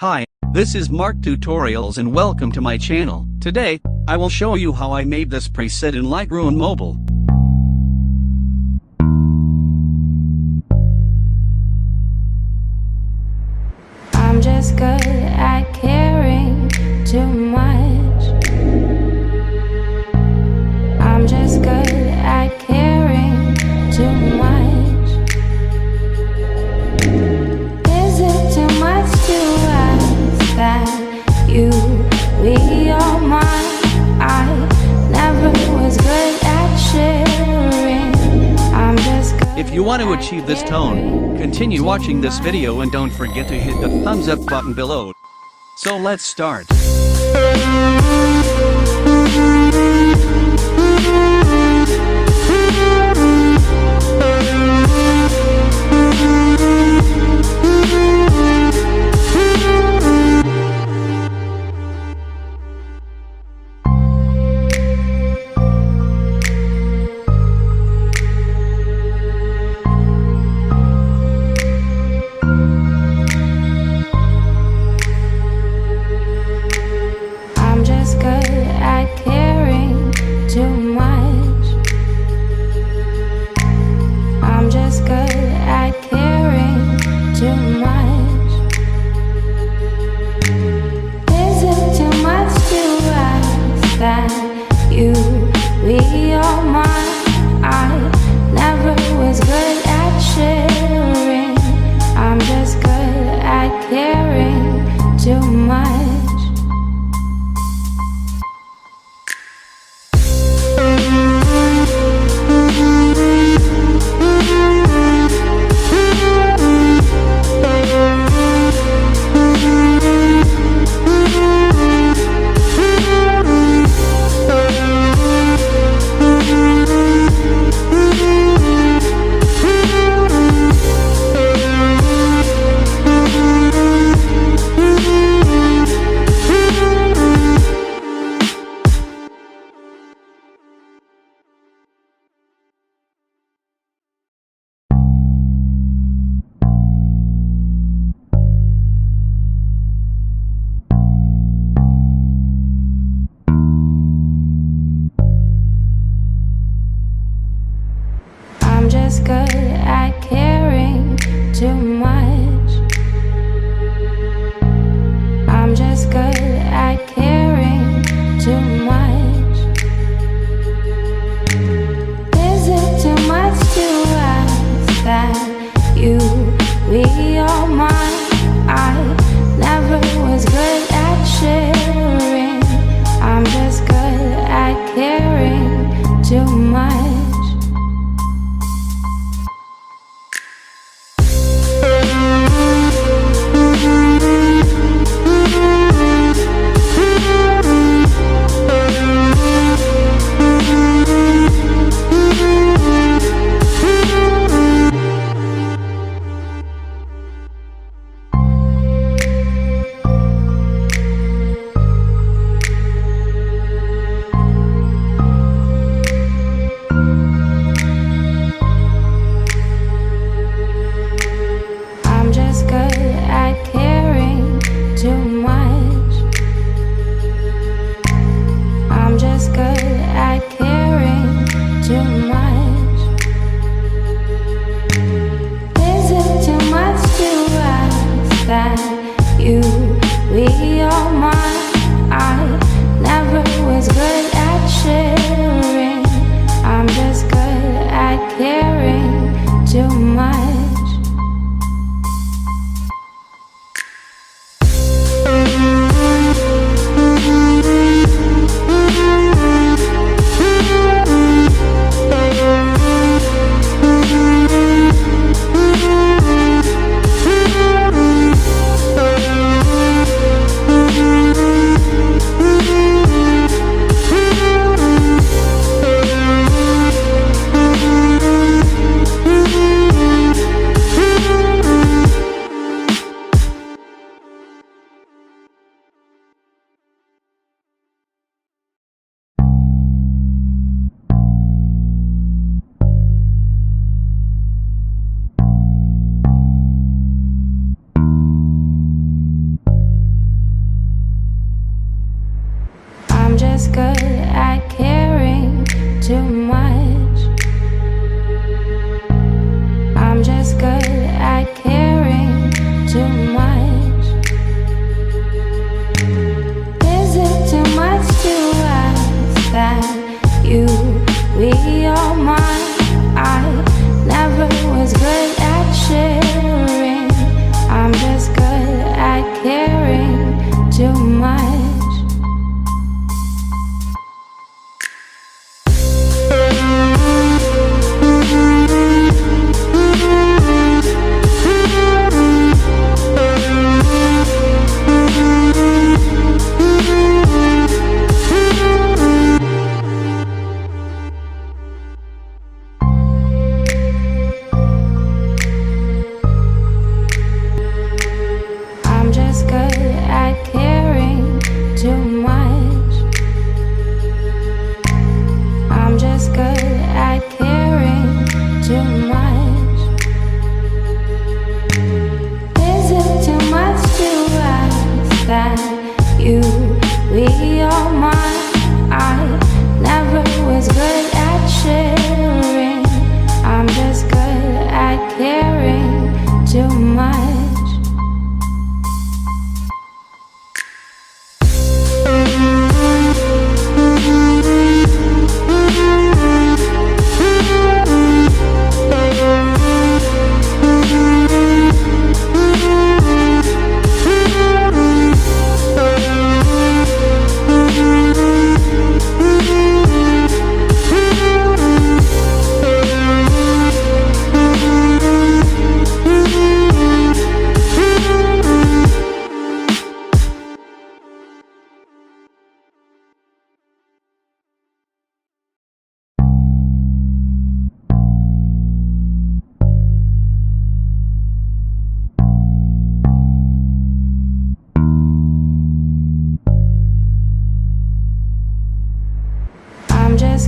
Hi, this is MarcTutorials and welcome to my channel. Today, I will show you how I made this preset in Lightroom Mobile. I'm just good at caring too much. I'm just good at caring too much. Is it too much to ask that you be all mine? I never was good at sharing. I'm just good. If you want to achieve this tone, continue watching this video and don't forget to hit the thumbs up button below. So let's start. I'm just good at caring too much. I'm just good at caring too much. Is it too much to ask that you be all mine? I never was good at sharing. I'm just good at caring too much. I'm just good at caring too much. I'm just good at caring too much. Is it too much to ask that you be all mine? I never was good at sharing. I'm just good at caring too much. I'm just good at caring too much. I'm just good at caring too much. Is it too much to ask that you be all mine? I never was good at sharing. I'm just good at caring too much. I'm just good at caring too much. I'm just good at caring too much. Is it too much to ask that you be all mine? I never was good at sharing. I'm just good at caring too much.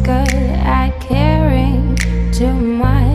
good at caring too much.